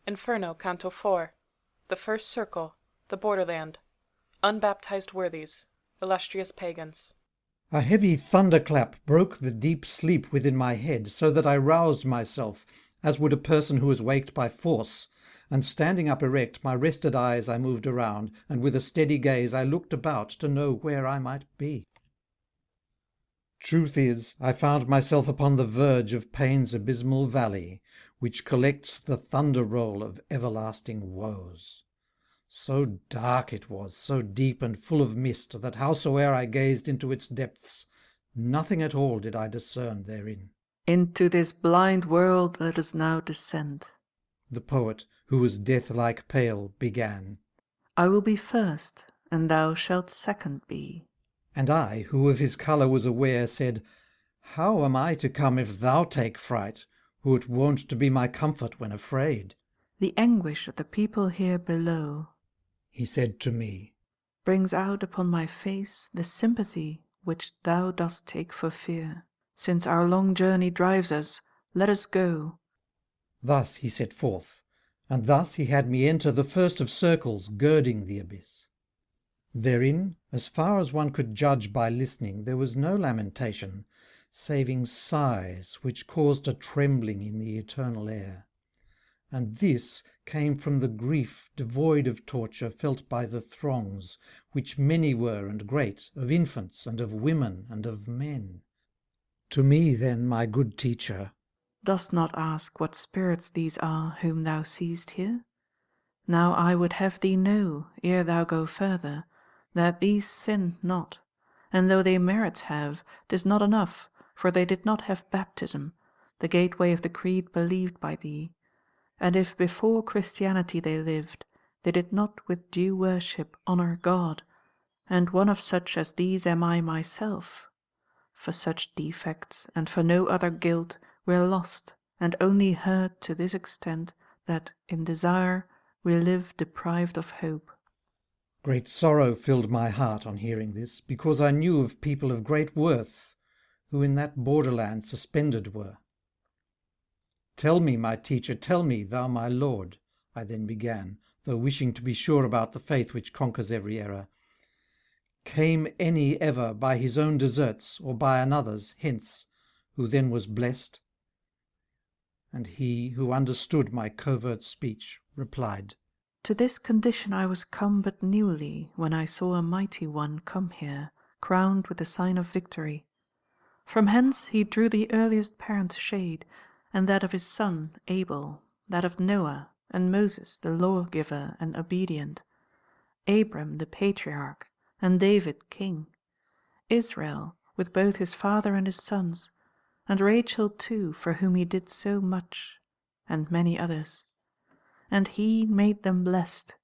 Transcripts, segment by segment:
Inferno, Canto 4. The first circle, the borderland. Unbaptized worthies, illustrious pagans. A heavy thunderclap broke the deep sleep within my head, so that I roused myself, as would a person who is waked by force, and standing up erect, my rested eyes I moved around, and with a steady gaze I looked about to know where I might be. Truth is, I found myself upon the verge of pain's abysmal valley, which collects the thunder roll of everlasting woes. So dark it was, so deep and full of mist, that howsoe'er I gazed into its depths, nothing at all did I discern therein. Into this blind world let us now descend. The poet, who was death-like pale, began. I will be first, and thou shalt second be. And I, who of his colour was aware, said, How am I to come if thou take fright, who art wont to be my comfort when afraid? The anguish of the people here below, He said to me, brings out upon my face the sympathy which thou dost take for fear. Since our long journey drives us, let us go. Thus he set forth, and thus he had me enter the first of circles girding the abyss. Therein, as far as one could judge by listening, there was no lamentation, saving sighs which caused a trembling in the eternal air. And this came from the grief devoid of torture felt by the throngs, which many were and great, of infants and of women and of men. To me then, my good teacher, Dost not ask what spirits these are whom thou seest here? Now I would have thee know, ere thou go further, that these sin not, and though they merits have, 'tis not enough, for they did not have baptism, the gateway of the creed believed by thee. And if before Christianity they lived, they did not with due worship honour God, and one of such as these am I myself. For such defects, and for no other guilt, we're lost, and only hurt to this extent, that, in desire, we live deprived of hope. great sorrow filled my heart on hearing this, because I knew of people of great worth, who in that borderland suspended were. Tell me, my teacher, tell me, thou my Lord, I then began, though wishing to be sure about the faith which conquers every error. Came any ever by his own deserts, or by another's, hence, who then was blessed? And he, who understood my covert speech, replied, To this condition I was come but newly, when I saw a mighty one come here, crowned with the sign of victory. From hence he drew the earliest parent's shade, and that of his son Abel, that of Noah, and Moses the lawgiver and obedient, Abram the patriarch, and David king, Israel with both his father and his sons, and Rachel too, for whom he did so much, and many others. And he made them blessed,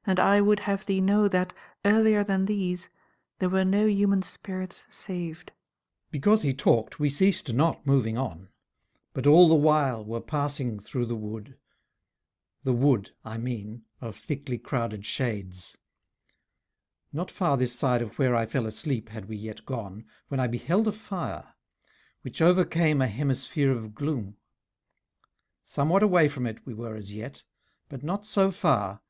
and I would have thee know that, earlier than these, there were no human spirits saved. Because he talked, we ceased not moving on, but all the while were passing through the wood, I mean, of thickly crowded shades. Not far this side of where I fell asleep had we yet gone, when I beheld a fire, which overcame a hemisphere of gloom. Somewhat away from it we were as yet, but not so far,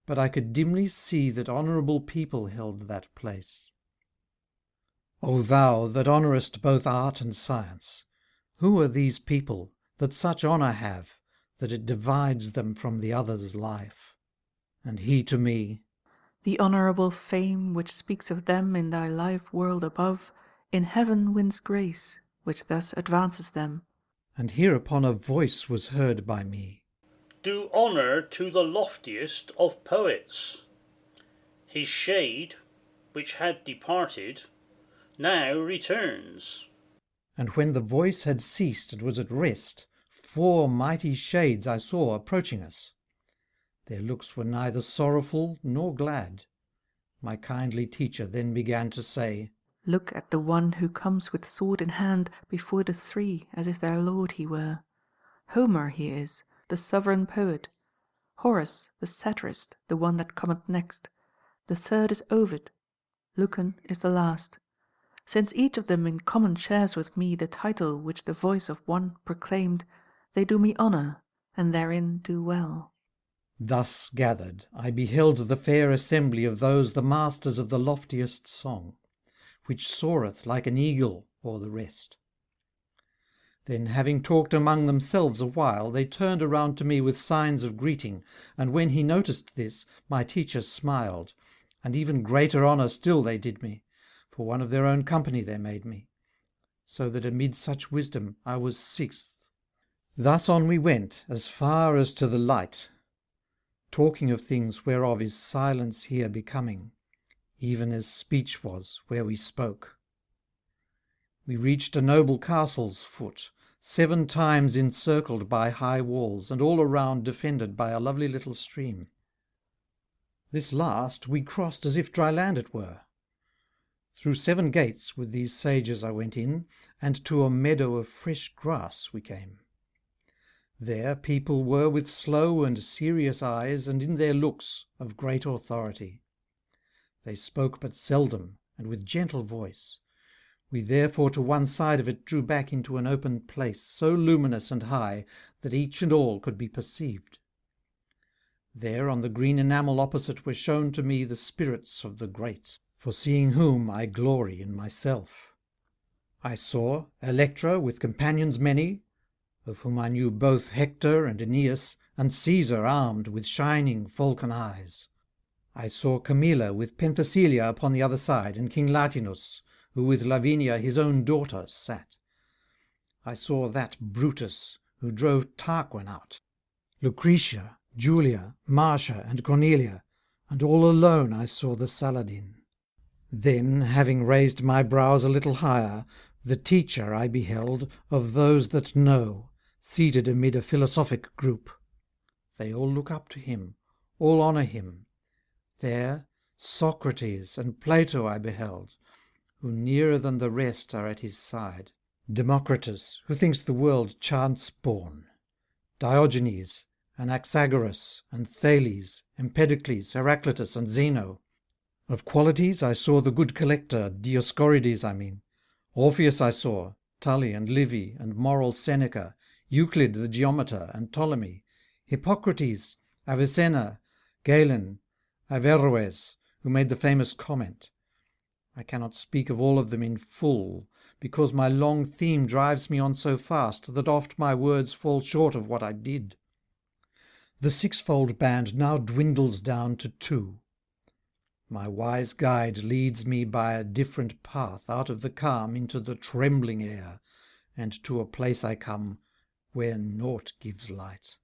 but I could dimly see that honourable people held that place. O thou that honourest both art and science, who are these people that such honour have, that it divides them from the other's life? And he to me, The honourable fame which speaks of them in thy life world above, in heaven wins grace, which thus advances them. and hereupon a voice was heard by me. Do honour to the loftiest of poets. His shade, which had departed, now returns. And when the voice had ceased and was at rest, 4 mighty shades I saw approaching us. Their looks were neither sorrowful nor glad. My kindly teacher then began to say, Look at the one who comes with sword in hand before the three, as if their lord he were. Homer he is, the sovereign poet; Horace the satirist, the one that cometh next; the third is Ovid; Lucan is the last. Since each of them in common shares with me the title which the voice of one proclaimed, they do me honour, and therein do well. Thus gathered, I beheld the fair assembly of those the masters of the loftiest song, which soareth like an eagle o'er the rest. Then, having talked among themselves a while, they turned around to me with signs of greeting, and when he noticed this, my teacher smiled, and even greater honour still they did me, for one of their own company they made me, so that amid such wisdom I was sixth. Thus on we went, as far as to the light, talking of things whereof is silence here becoming, even as speech was where we spoke. We reached a noble castle's foot, 7 times encircled by high walls, and all around defended by a lovely little stream. This last we crossed as if dry land it were. Through 7 gates with these sages I went in, and to a meadow of fresh grass we came. There people were with slow and serious eyes, and in their looks of great authority. They spoke but seldom, and with gentle voice. We therefore to one side of it drew back into an open place, so luminous and high that each and all could be perceived. There on the green enamel opposite were shown to me the spirits of the great, for seeing whom I glory in myself. I saw Electra with companions many, of whom I knew both Hector and Aeneas, and Caesar armed with shining falcon eyes. I saw Camilla with Penthesilea upon the other side, and King Latinus, who with Lavinia his own daughter sat. I saw that Brutus, who drove Tarquin out, Lucretia, Julia, Marcia, and Cornelia, and all alone I saw the Saladin. Then, having raised my brows a little higher, the teacher I beheld of those that know, seated amid a philosophic group. They all look up to him, all honour him. There Socrates and Plato I beheld, who nearer than the rest are at his side. Democritus, who thinks the world chance-born. Diogenes, Anaxagoras, and Thales, Empedocles, Heraclitus, and Zeno. Of qualities I saw the good collector, Dioscorides I mean. Orpheus I saw, Tully and Livy, and moral Seneca, Euclid the geometer, and Ptolemy, Hippocrates, Avicenna, Galen, Averroes, who made the famous comment. I cannot speak of all of them in full, because my long theme drives me on so fast that oft my words fall short of what I did. The 6-fold band now dwindles down to 2. My wise guide leads me by a different path out of the calm into the trembling air, and to a place I come where naught gives light.